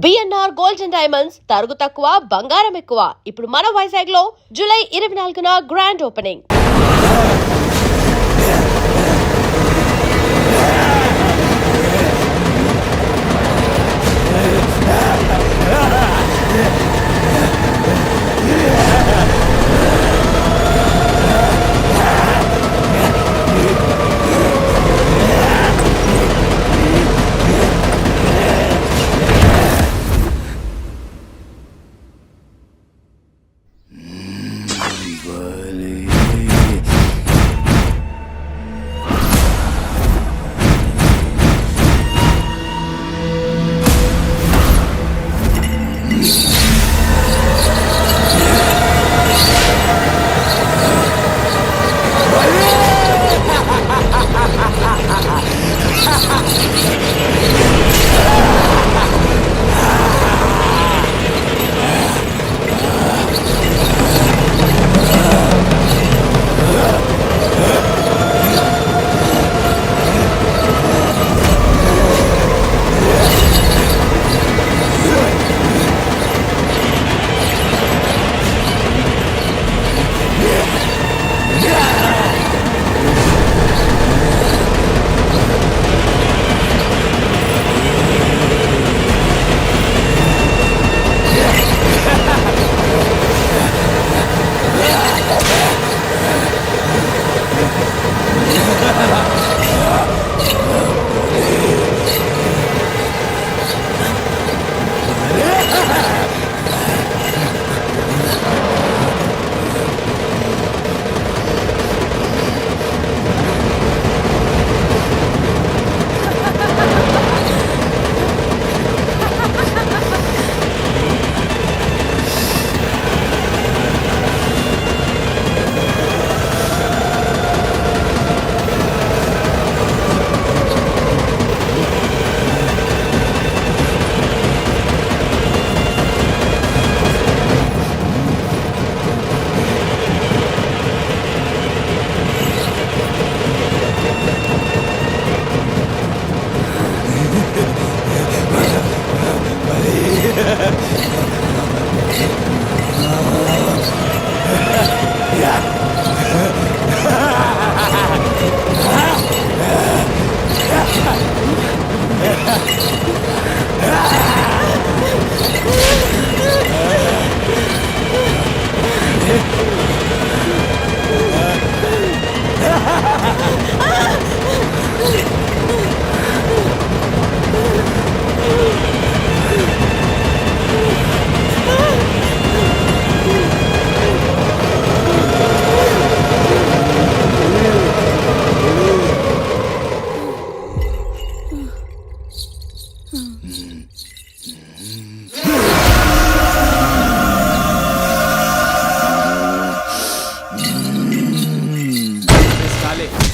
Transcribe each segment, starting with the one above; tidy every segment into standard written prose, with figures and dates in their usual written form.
BNR gold and diamonds తరుగు తక్కువ బంగారం ఎక్కువ. ఇప్పుడు మన వైజాగ్ లో జూలై 24న గ్రాండ్ ఓపెనింగ్.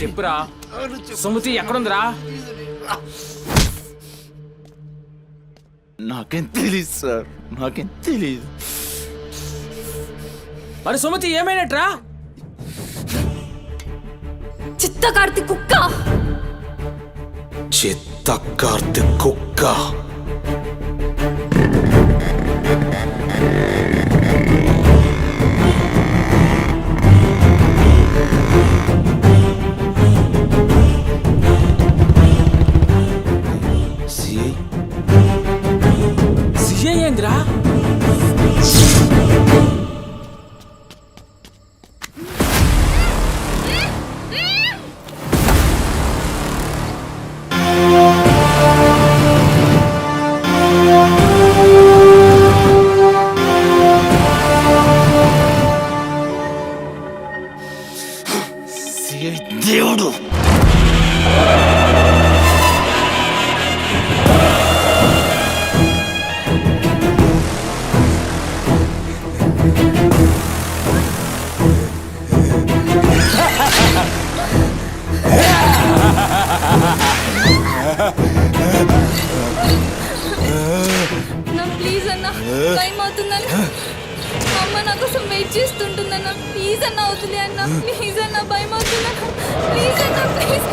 చెప్పురా సుమతి ఎక్కడుందిరా? నాకేం తెలీదు సార్, నాకేం తెలీదు. మరి సుమతి ఏమైనట్రా? చిత్త కార్తీ కుక్క, చిత్త కార్తీ కుక్క. ఏంద్రా? దేవుడు ప్లీజ్ అన్న, టైం అవుతుందన్న. అమ్మ నా కోసం వెయిట్ చేస్తుంటుందన్న. ప్లీజ్ అన్న అవుతుంది అన్న, ప్లీజ్ అన్న, భయం అవుతుందన్న. ప్లీజ్ అన్న, ప్లీజ్.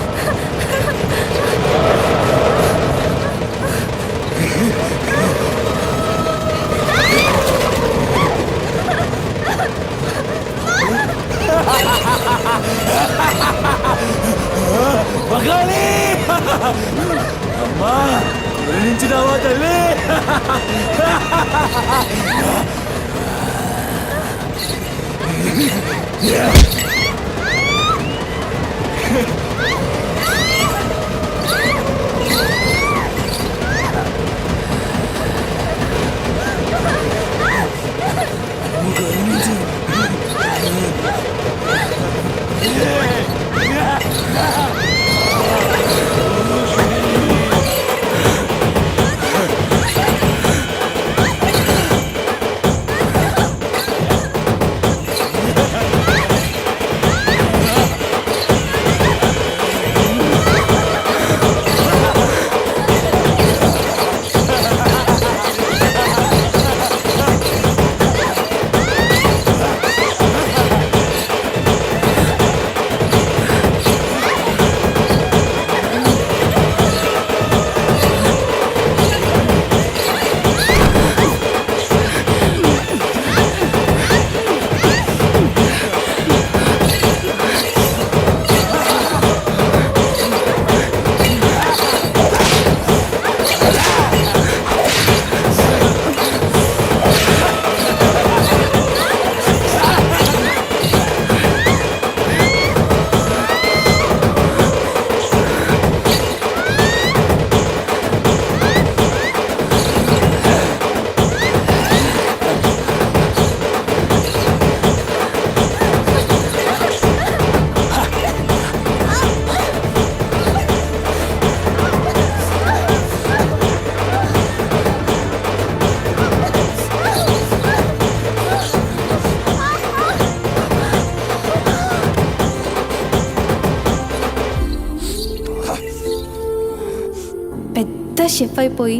పెద్ద షెఫ్ అయిపోయి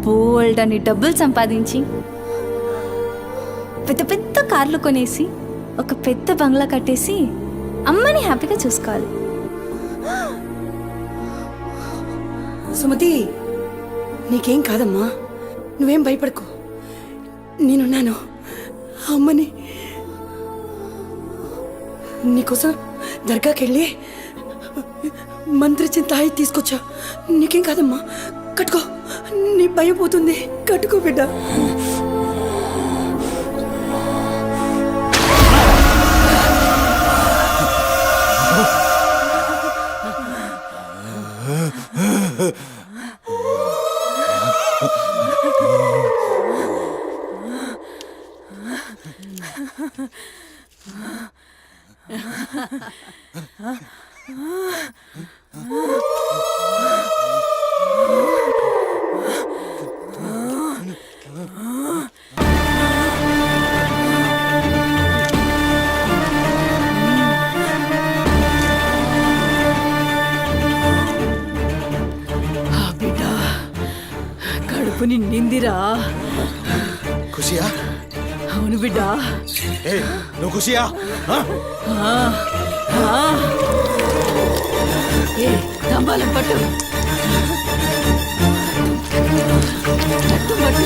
బోల్డ్ అని డబ్బులు సంపాదించి పెద్ద పెద్ద కార్లు కొనేసి ఒక పెద్ద బంగ్లా కట్టేసి అమ్మని హ్యాపీగా చూసుకోవాలి. సుమతి, నీకేం కాదమ్మా, నువ్వేం భయపడకు, నేనున్నాను. అమ్మని నీకోసం దర్గాకెళ్ళి మంత్రిచ్చిన తాయి తీసుకొచ్చా. నీకేం కాదమ్మా, కట్టుకో, నీ భయం పోతుంది. కట్టుకో బిడ్డ. కడుపు నిండిందిరా. ఖుషియా? అవును బిడ్డ. ఏ నువ్వు ఖుషియా? ఏ దంబాలం పట్టు, పట్టు పట్టు.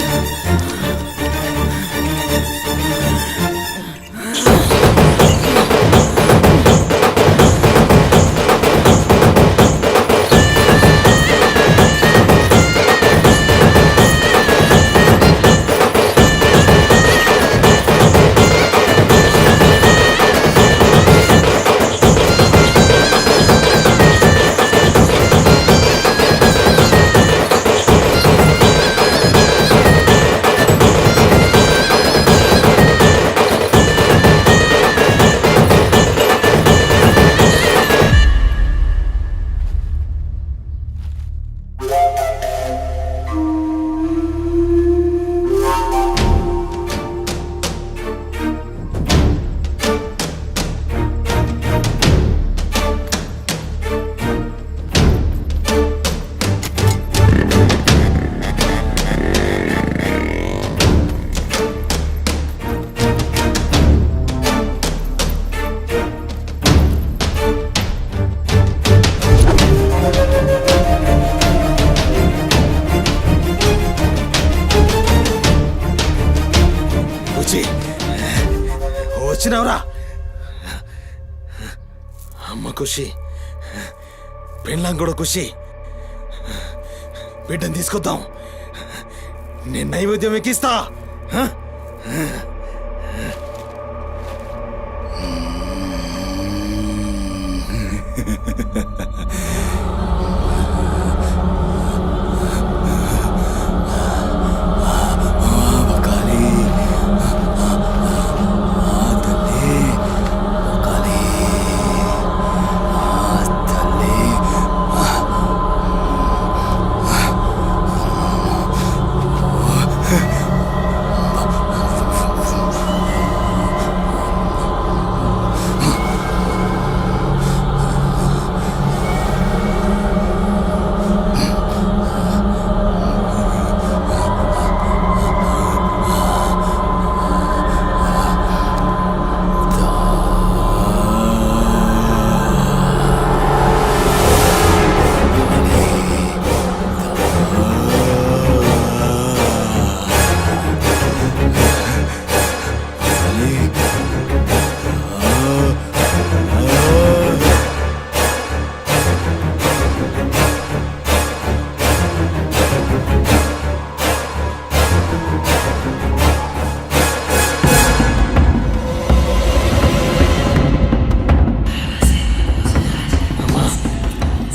వచ్చినావురా? అమ్మ ఖుషి, పెళ్ళాం కూడా ఖుషి. బిడ్డను తీసుకొద్దాం. నేను నైవేద్యం ఎక్కిస్తా. హ?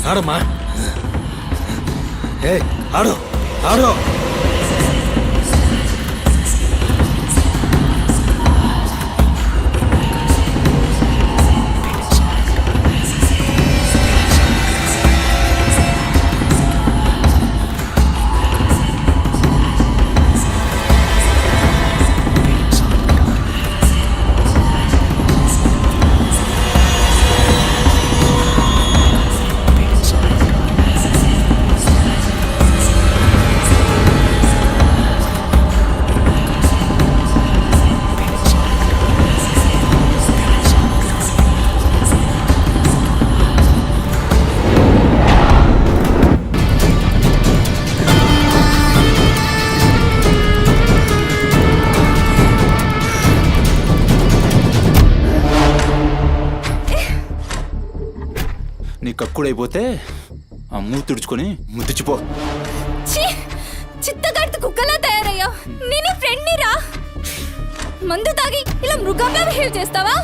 ఆడమ్మా. ఏ ఆడు ఆడు. నీ కక్కుడైపోతే ఆ మూతి తుడుచుకొని ముద్దుచిపో. ఛీ! చిత్తగట్టు కుక్కలా తయారయ్యా. నేనే ఫ్రెండ్ని రా. మందు తాగి ఇలా మృగంగా బిహేవ్ చేస్తావా?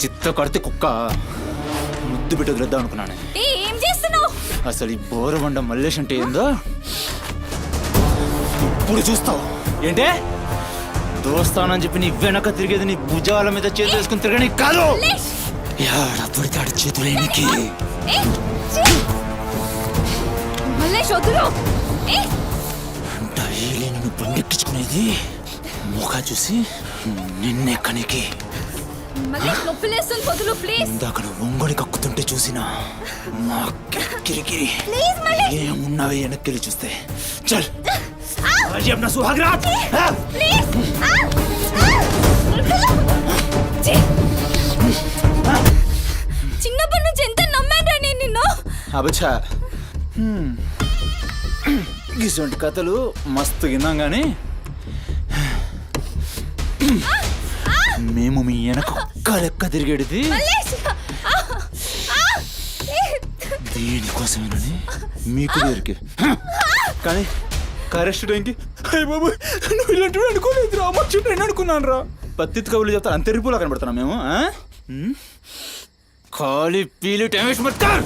చిత్త కడితే కుక్క ముద్దు బిడ్డ వదిలేద్దాం అనుకున్నాను. ఏం చేస్తున్నావు? అసలు ఈ బోరబండ మల్లేష్ అంటే ఏందో ఇప్పుడు చూస్తావు. ఏంటే దోస్తానని చెప్పి నీ వెనక తిరిగేది నీ భుజాల మీద చేతులు వేసుకుని తిరగని కాదు. యాడా పడితే చేతులు నీకి. మల్లేష్ వదులు. డైలీ నిన్ను బండెక్కించుకునేది ముఖా చూసి నిన్నెక్కనికి. మల్లేష్ నొప్పి లేస్తుంది, వదులు ప్లీజ్. ఇందాక ఒంగొడి కక్కుతుంటే చూసిన మా కిరికిరి ప్లీజ్ మల్లేష్. ఏమున్నావే వెనక్కి చూస్తే చల్. आज अपना सुहागरात ప్లీజ్. చిన్నప్పటి నుంచి ఎంత నమ్మాను నేను నిన్ను. అబచ్చా ఇటువంటి కథలు మస్తు విన్నాం కానీ మేము మీ వెనక ఒక్క లెక్క తిరిగేది మల్లేష్. దీనికోసమేనని మీకు దొరికి కానీ కరెస్ట్ టైంకి అయ్య బాబు నువ్వు ఇలాంటి అనుకోలేదు రా. చుట్టూ నేను అనుకున్నాను రా. పత్తిత్ కబులు చెప్తాను అంతే రిపోలా కనబడుతున్నాం మేము. ఖాళీ పీలు టైం వేస్ట్ మత్ కర్.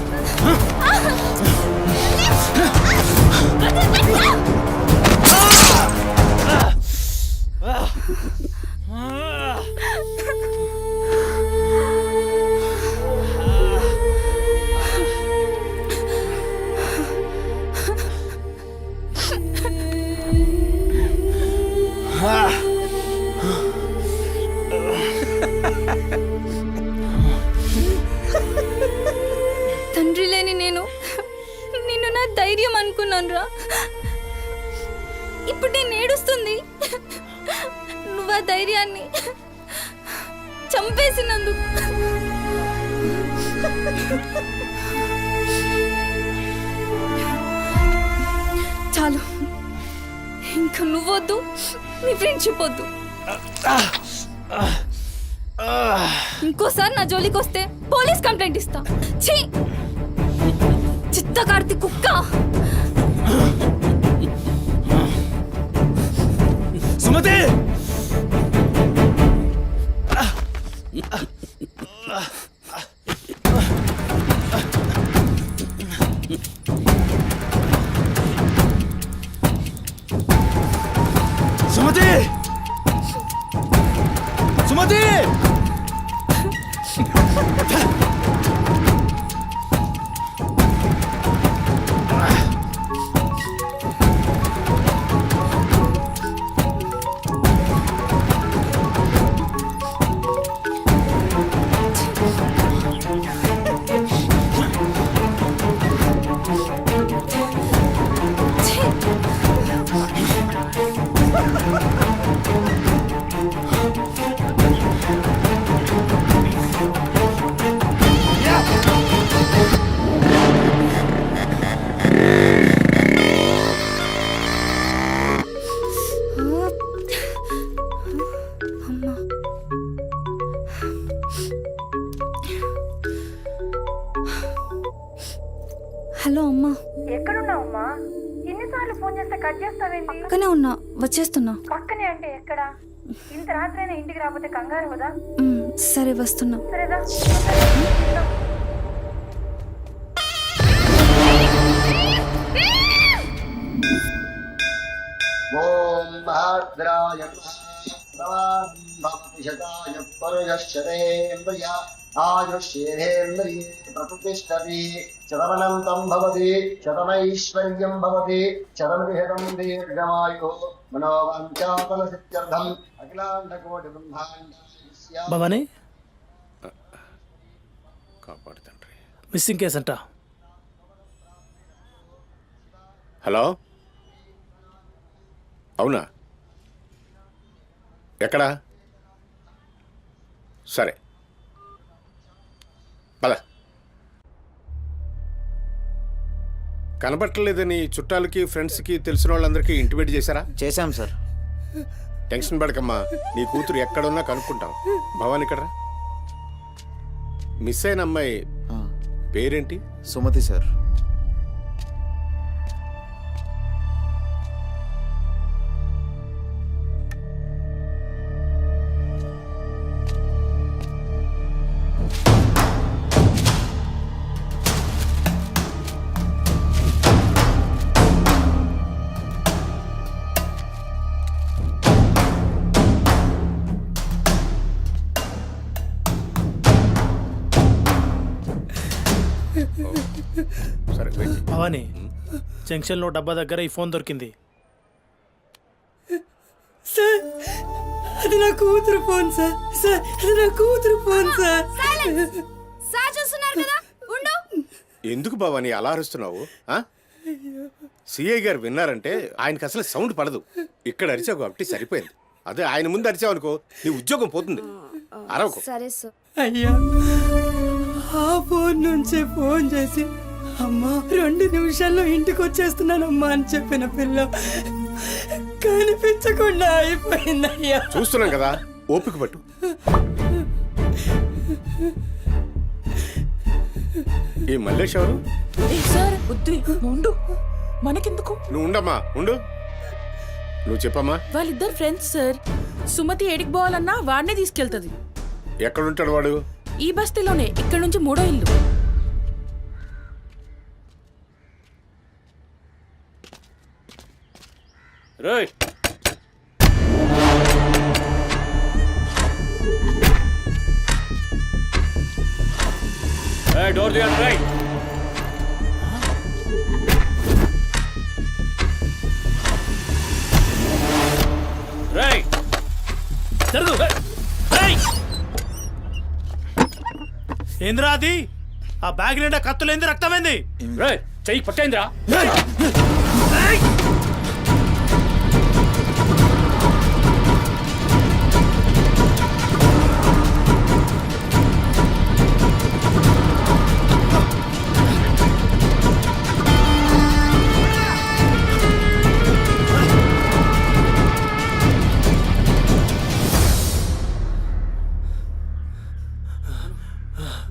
తండ్రి లేని నేను నిన్ను నా ధైర్యం అనుకున్నాను రా. ఇప్పుడు నేను ఏడుస్తుంది నువ్వు ఆ ధైర్యాన్ని చంపేసినందుకు. చాలు, ఇంకా నువ్వొద్దు, నీ ఫ్రెండ్షిప్ వద్దు. ఇంకోసారి నా జోలికి వస్తే పోలీస్ కంప్లైంట్ ఇస్తా. ఛీ చిత్తకార్తి కుక్క. సుమతి సుమతి సుమతి హలో అమ్మా. ఎక్కడున్నావమ్మా? ఎన్నిసార్లు ఫోన్ చేస్తే కట్ చేస్తావేంటి? పక్కనే ఉన్నా, వచ్చేస్తున్నా. పక్కనే అంటే ఎక్కడ? ఇంత రాత్రైనా ఇంటికి రాకపోతే కంగారు కదా? సరే వస్తున్నా. సరేదా? ఓం భద్రాయ భక్తిశతాయ పరుయశ్చరేంద్రియ ఆయుష్యేంద్రియే ప్రతిష్టతి శతమనంతం భవతి శతమైశ్వర్యం భవతి శతమిహితం దీర్ఘమాయు మనోవాంఛాఫల సిద్ధ్యర్థం అఖిలాండకోటి బ్రహ్మాండ భవానీ కాపాడు తండ్రి. మిస్సింగ్ కేసు అంట. హలో, అవునా? ఎక్కడా? సరే పద. కనబట్టలేదని చుట్టాలకి ఫ్రెండ్స్కి తెలిసిన వాళ్ళందరికీ ఇంటిమేట్ చేశారా? చేశాం సార్. టెన్షన్ పడకమ్మా, నీ కూతురు ఎక్కడున్నా కనుక్కుంటాం. భవాని ఇక్కడ రా. మిస్ అయిన అమ్మాయి పేరేంటి? సుమతి సార్. సరే వెయిట్. భవానీ, జంక్షన్లో డబ్బా దగ్గర ఈ ఫోన్ దొరికింది. సార్ అది నా కూతురు ఫోన్ సార్. సార్ అది నా కూతురు ఫోన్ సార్. సార్ చూస్తున్నారు కదా, ఉండు. ఎందుకు భవాని అలా అరుస్తున్నావు? సిఐ గారు విన్నారంటే ఆయనకి అసలు సౌండ్ పడదు. ఇక్కడ అరిచావు కాబట్టి సరిపోయింది. అదే ఆయన ముందు అరిచావు అనుకో, నీ ఉద్యోగం పోతుంది. అరవకు. సరే సార్. అయ్యా ఆ ఫోన్ నుంచే ఫోన్ చేసి అమ్మా 2 నిమిషాల్లో ఇంటికి వచ్చేస్తున్నానమ్మా అని చెప్పిన పిల్ల కనిపించకుండా అయిపోయిందయ్యా. చూస్తున్నాం కదా, ఓపిక పట్టు. ఈ మల్లేష్ ఎవరు? సార్ ఉండు, మనకెందుకు? నువ్వు ఉండమ్మా, ఉండు. నువ్వు చెప్పమ్మా. వాళ్ళిద్దరు ఫ్రెండ్స్ సార్. సుమతి ఏడికి పోవాలన్నా వాడినే తీసుకెళ్తుంది. ఎక్కడుంటాడు వాడు? ఈ బస్తీలోనే, ఇక్కడ నుంచి 3వ ఇల్లు. రేయ్, డోర్ తీయండి. రేయ్, రేయ్ జరుగు. ఏంద్రా అది? ఆ బ్యాగ్ నిండా కత్తులేంది, రక్తమైంది? రేయ్, చెయ్యి పట్టేంద్రా.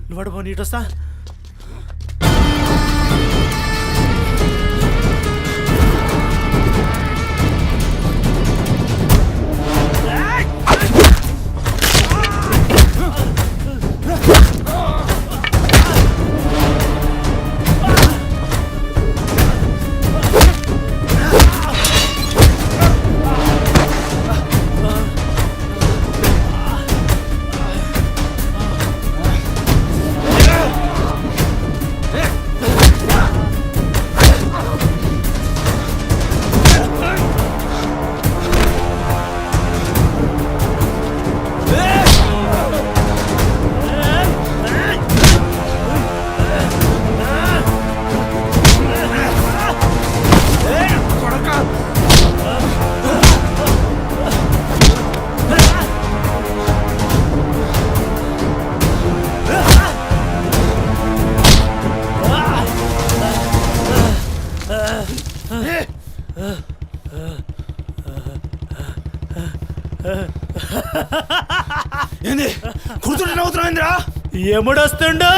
నువ్వు పడిపో, నీటొస్తా. ఏంది కూర్చుంటే నవ్వుతున్నావు ఏందిరా? ఎముడొస్తుండు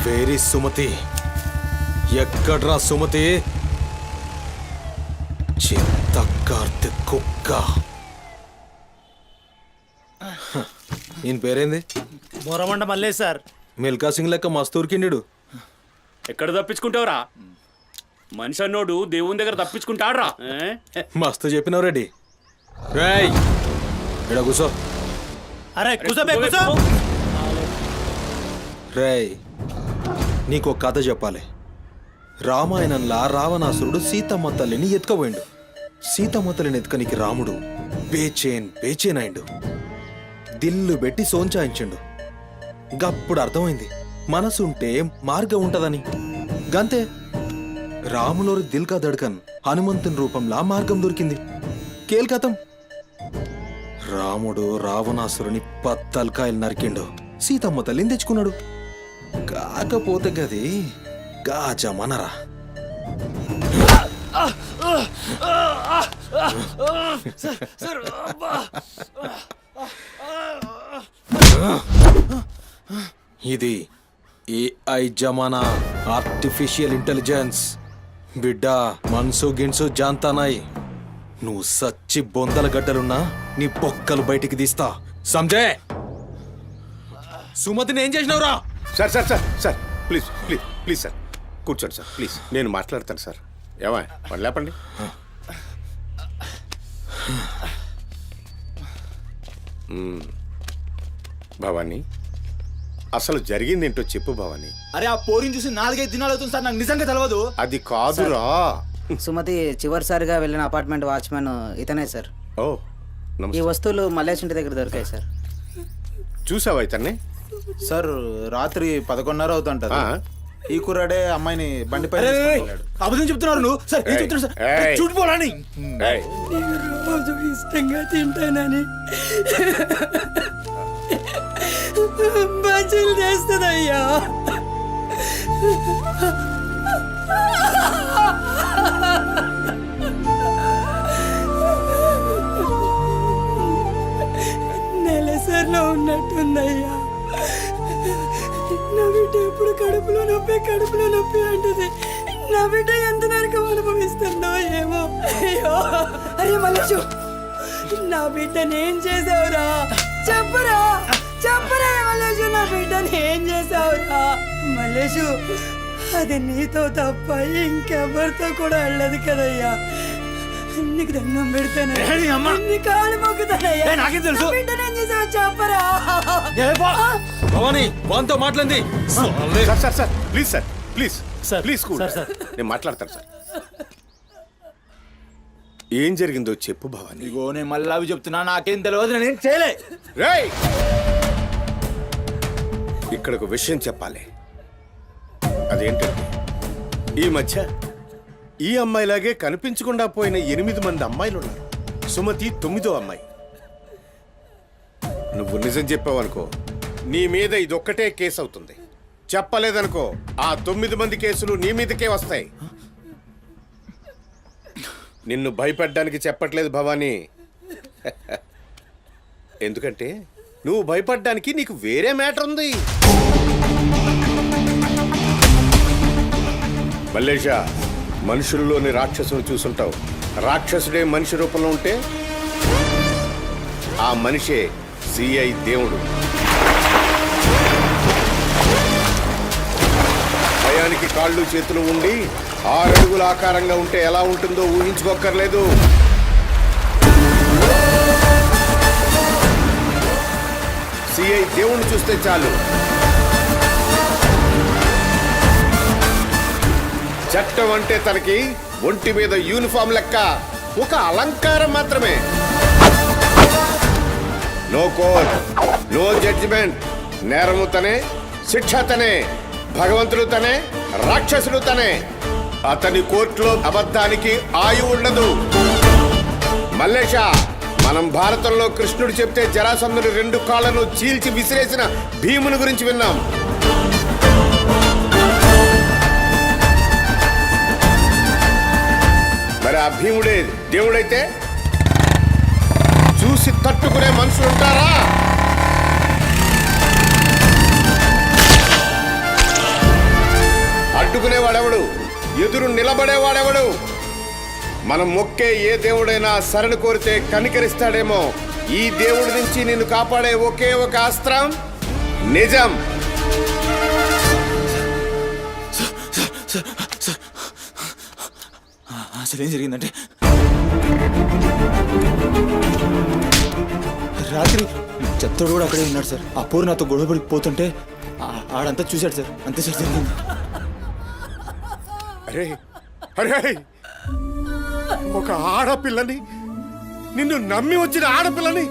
వేరి సుమతి ఎక్కడ్రా సుమతి చింత కార్తె కుక్క ఈయన పేరేంది బొరమండ మల్లేష్ సార్. మిల్కా సింగ్ లెక్క మస్తు ఉరికిండు. ఎక్కడ తప్పించుకుంటావురా? మనిషి అన్నోడు దేవుని దగ్గర తప్పించుకుంటాడ్రా. మస్తు చెప్పినావు రెడ్డి. రేయ్ ఇక్కడ కూసో. అరే కూసోబే కూసో. రేయ్ నీకు ఒక కథ చెప్పాలి. రామాయణంలా రావణాసురుడు సీతమ్మ తల్లిని ఎత్తుకపోయిండు. సీతమ్మ తల్లిని ఎత్తుకనికి రాముడు బేచేన్ అయిండు. దిల్లు పెట్టి సోంచాయించిండు. గప్పుడు అర్థమైంది మనసుంటే మార్గం ఉంటదని. గంతే రాములోరి దిల్ కా దడ్కన్ హనుమంతుని రూపంలా మార్గం దొరికింది. కేల్కతం రాముడు రావణాసురుని పత్తల్కాయలు నరికిండు. సీతమ్మ తల్లిని తెచ్చుకున్నాడు. కాకపోతే గది గాజమనరా. ఇది ఏఐ జమానా, ఆర్టిఫిషియల్ ఇంటెలిజెన్స్. బిడ్డ మనసు గిన్సు జాంతానాయ్. నువ్వు సచ్చి బొందల గడ్డలున్నా నీ బొక్కలు బయటికి తీస్తా. సంజయ్ సుమతిని ఏం చేసినావురా? Sir sir sir sir please please please sir కూర్చోండి సార్ ప్లీజ్. నేను మాట్లాడతాను సార్. ఏమా వాళ్ళు లేపండి. భవానీ అసలు జరిగిందేంటో చెప్పు భవానీ. అరే ఆ పోరిని చూసి 4-5 దినాలు అవుతుంది సార్. నాకు నిజంగా తెలియదు. అది కాదురా. సుమతి చివరిసారిగా వెళ్ళిన అపార్ట్మెంట్ వాచ్మెన్ ఇతనే సార్. ఓ ఈ నమస్తే. వస్తువులు మల్లేష్ ఇంటి దగ్గర దొరికాయి సార్. చూసావా ఇతన్ని? సార్ రాత్రి 11:30 అవుతుంటది. ఆ? ఈ కుర్రాడే అమ్మాయిని బండిపై అరే తీసుకొని వెళ్ళాడు. అబద్ధం చెప్తున్నారు నువ్వు సార్. ఏం ఏయ్, చెప్తున్నారు సార్? ఏయ్. చూడిపోవాలని ఏయ్, రోజు ఇష్టంగా తింటానని బజ్జీలు చేస్తుందయ్యా. నెలసరిలో ఉన్నట్టుందయ్యా. నా బిడ్డ ఎప్పుడు కడుపులో నొప్పి అంటది. నా బిడ్డ ఎంత నరకం అనుభవిస్తుందో ఏమో. అయ్యో అరే మల్లేషు, నా బిడ్డని ఏం చేసావురా? చెప్పరా మల్లేషు, నా బిడ్డని ఏం చేసావురా? మల్లేషు, అది నీతో తప్ప ఇంకెవరితో కూడా వెళ్ళదు కదయ్యా. నీకు దండం పెడతాను, ఏయ్, అమ్మ. నీ కాళ్ళు మొక్కుతానయ్యా. ఏయ్, నాకేం తెలుసు? నా బిడ్డని ఏం చేసావు చెప్పరా? భవానీ వాంతో మాట్లాడింది. Sir sir sir please sir please sir, please cool. Sir, sir. నేను మాట్లాడతాను సార్. ఏం జరిగిందో చెప్పు భవానీ. ఇగో నేను మళ్ళీ అవి చెప్తున్నా. నాకేం తెలియదు. నేను చేయలే. రేయ్ ఇక్కడ ఒక విషయం చెప్పాలి. అదేంటంటే ఈ మధ్య ఈ అమ్మాయిలాగే కనిపించకుండా పోయిన 8 మంది అమ్మాయిలు ఉన్నారు. సుమతి 9వ అమ్మాయి. నువ్వు నిజం చెప్పావనుకో నీ మీద ఇదొక్కటే కేసు అవుతుంది. చెప్పలేదనుకో ఆ 9 మంది కేసులు నీ మీదకే వస్తాయి. నిన్ను భయపడ్డానికి చెప్పట్లేదు భవానీ. ఎందుకంటే నువ్వు భయపడ్డానికి నీకు వేరే మ్యాటర్ ఉంది. మల్లేషా, మనుషుల్లోని రాక్షసుని చూసుంటావు. రాక్షసుడే మనిషి రూపంలో ఉంటే ఆ మనిషే సిఐ దేవుడు. భయానికి కాళ్ళు చేతులు ఉండి 6 అడుగుల ఆకారంగా ఉంటే ఎలా ఉంటుందో ఊహించుకోక్కర్లేదు. సిఐ దేవుణ్ణి చూస్తే చాలు చట్టం అంటే తనకి ఒంటి మీద యూనిఫామ్ లెక్క ఒక అలంకారం మాత్రమే. No court, no judgement. నేరము తనే, శిక్ష తనే, భగవంతుడు తనే, రాక్షసుడు తనే. అతని కోర్టులో అబద్ధానికి ఆయువు ఉండదు. మల్లేష, మనం భారతంలో కృష్ణుడు చెప్తే జరాసంధుడు 2 కాళ్లను చీల్చి విసిరేసిన భీముని గురించి విన్నాం. మరి ఆ భీముడే దేవుడైతే చూసి తట్టుకునే మనుషులు ఉంటారా? అడ్డుకునేవాడెవడు? ఎదురు నిలబడేవాడెవడు? మనం మొక్కే ఏ దేవుడైనా శరణు కోరితే కనికరిస్తాడేమో. ఈ దేవుడి నుంచి నిన్ను కాపాడే ఒకే ఒక అస్త్రం నిజం. అసలు ఏం జరిగిందంటే రాత్రి చెత్తోడు కూడా అక్కడే ఉన్నాడు సార్. ఆ పూర్ నాతో గొడవపడి పోతుంటే ఆడంతా చూశాడు సార్. అంతే సార్ జరిగింది. అరే అరే, ఒక ఆడపిల్లని, నిన్ను నమ్మి వచ్చిన ఆడపిల్లని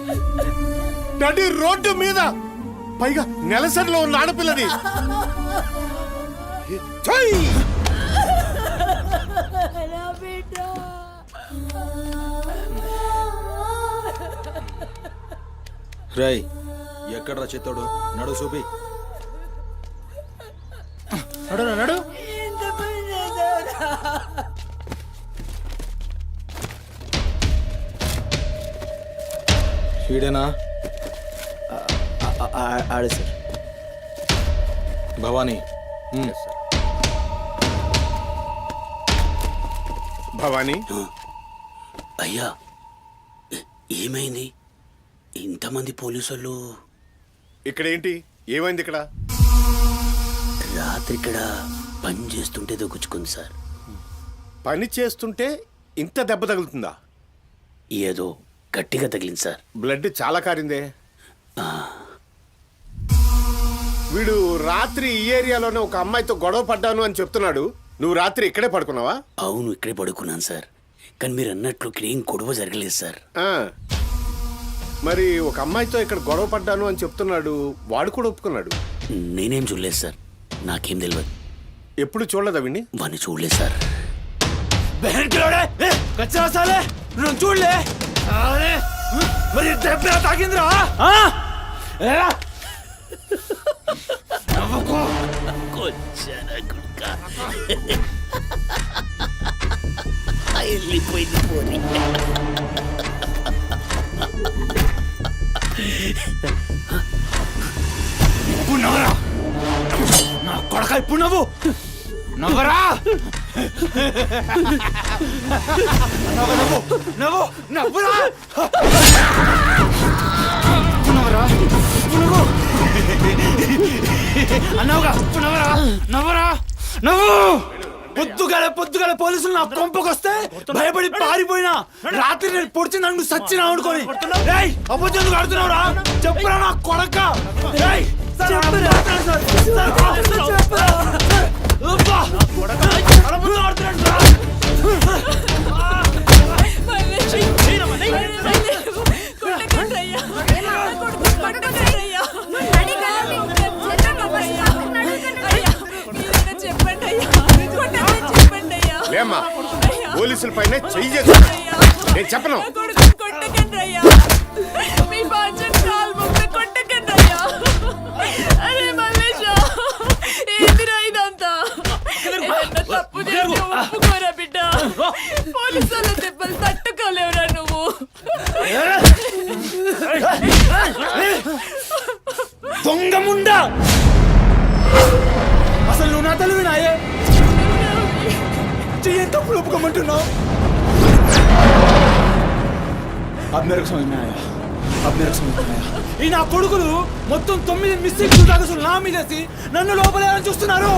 నడి రోడ్డు మీద, పైగా నెలసరిలో ఉన్న ఆడపిల్లని ఛై! రై ఎక్కడ్రా చెత్తోడు? నడు చూపి. నడు నడు. ఎంత పని చేసావురా? వీడేనా? ఆడే సార్. భవానీ. భవానీ, అయ్యా ఏమైంది? ఇంతమంది పోలీసులు ఇక్కడ ఏంటి? ఏమైంది ఇక్కడ? రాత్రి ఇక్కడ పని చేస్తుంటే దొక్కుచుకుంది సార్. పని చేస్తుంటే ఇంత దెబ్బ తగులుతుందా? ఏదో గట్టిగా తగిలింది సార్. బ్లడ్ చాలా కారిందే. వీడు రాత్రి ఈ ఏరియాలోనే ఒక అమ్మాయితో గొడవ పడ్డాను అని చెప్తున్నాడు. నువ్వు రాత్రి ఇక్కడే పడుకున్నావా? అవును, ఇక్కడే పడుకున్నాను సార్. కానీ మీరు అన్నట్లు ఇక్కడ ఏం గొడవ జరగలేదు సార్. మరి ఒక అమ్మాయితో ఇక్కడ గొడవ పడ్డాను అని చెప్తున్నాడు, వాడు కూడా ఒప్పుకున్నాడు. నేనేం చూడలేదు సార్, నాకేం తెలియదు. ఎప్పుడు చూడలేదా విని? వాడిని చూడలేదు సార్. చూడలే మరి దెబ్బ తాకిందిరా? వెళ్ళిపోయింది పోనీ. ఇప్పుడు నవ్వరా నా కొడక, ఇప్పుడు నవ్వు. నవ్వరా, నవ్వు నవ్వు నవ్వురా, నవ్వరా, నవ్వు అన్నావుగా, నవ్వరా, నవ్వరా, నవ్వు. పొద్దుగాల పోలీసులు నా కొంపకొస్తే భయపడి పారిపోయినా, రాత్రి నేను పొడిచి నన్ను సచ్చినా అనుకోని అబద్ధం ఆడుతున్నావురా? చెప్పురా నా కొడక. లేమ్మా, పోలీసుల పైన చెయ్యి. నేను చెప్పను. దెబ్బలు తట్టుకోలేవురా నువ్వు. దొంగ ముండా, అసలు నువ్వు నా తల్లి నాయే చెయ్యి తప్పులు ఒప్పుకోమంటున్నావు. अब मेरे को समझ में आया ఈ నా కొడుకులు మొత్తం 9 మిస్టేక్స్ కాగసులు నా మీదేసి నన్ను లోపలేయాలని చూస్తున్నారు.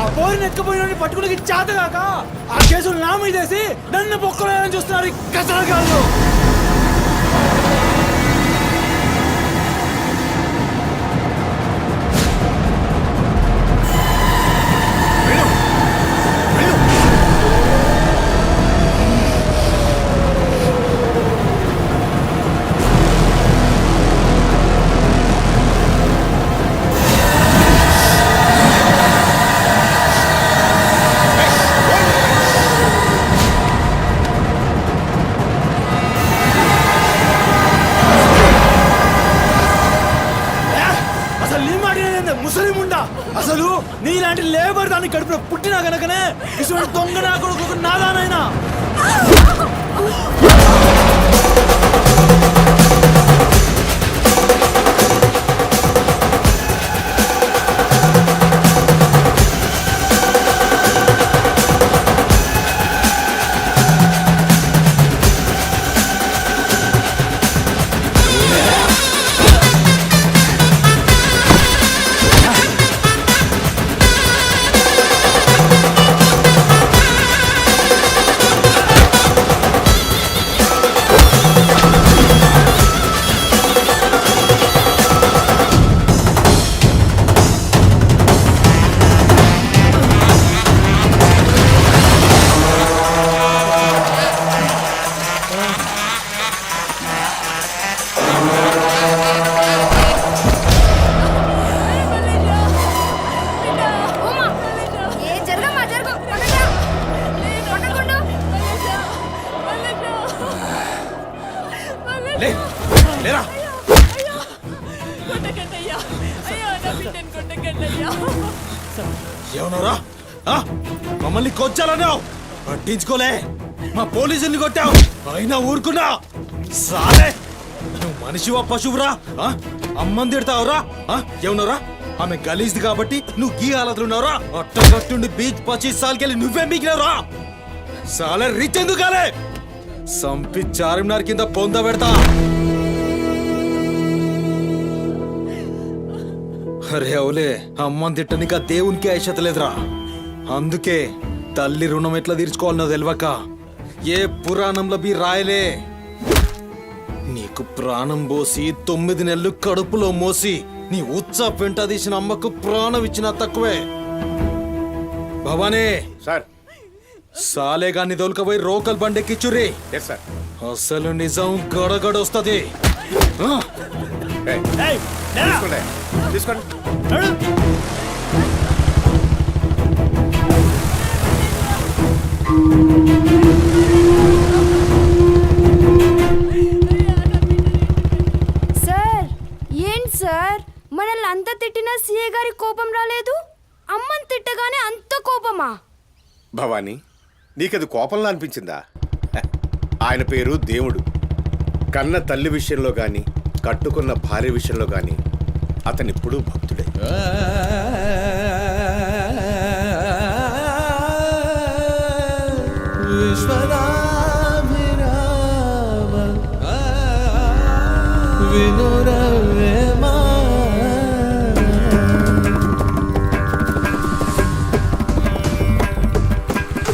ఆ పోరిని ఎత్తుకుపోయిన పట్టుకుని చేతగాక ఆ కేసులు నా మీదేసి నన్ను పొక్కలేయాలని చూస్తున్నారు ఈ కసరగాళ్ళు. అసలు నీలాంటి లేబర్ దాన్ని కడుపులో పుట్టినా గనకనే ఇటువంటి దొంగ నా కొడుకు నాదానైనా. ఏమన్నారా? మమ్మల్ని కొచ్చాలన్నావు, పట్టించుకోలే. మా పోలీసుల్ని కొట్టావు, అయినా ఊరుకున్నా. సాలే, నువ్వు మనిషివా పశువురా? అమ్మని తిడతావురా? ఏమన్నారా? ఆమె గలీజ్ది కాబట్టి నువ్వు గీ హాలతులున్నావురా? అట్టగట్టుండి బీచ్ 25 సార్కెళ్ళి నువ్వే మిగిలినరా? సాలే రిచ్ ఎందుకు కాలే? సంపి చార్మినార్ కింద పొంద పెడతా. అరే అవులే, అమ్మని తిట్టనిక దేవునికి ఐషత లేదురా. అందుకే తల్లి రుణం ఎట్లా తీర్చుకోవాలనో తెలియక ఏ పురాణంలో బి రాయలే. నీకు ప్రాణం పోసి 9 నెలలు కడుపులో మోసి నీ ఉచ్చ పెంట తీసిన అమ్మకు ప్రాణం ఇచ్చిన తక్కువే. భవానీ సార్, సాలేగాన్ని దొలకపోయి రోకల్ బండెక్కిచ్చుర్రి. సార్ అసలు నిజం గడగడొస్తది. తీసుకోండి. సార్ ఏంటి సార్, మనల్ని అంత తిట్టినా సీఏ గారి కోపం రాలేదు? అమ్మని తిట్టగానే అంత కోపమా? భవానీ, నీకది కోపంలా అనిపించిందా? ఆయన పేరు దేవుడు. కన్న తల్లి విషయంలో గాని కట్టుకున్న భార్య విషయంలో గాని అతనిప్పుడు భక్తుడే. విశ్వనాభిరామ వినురా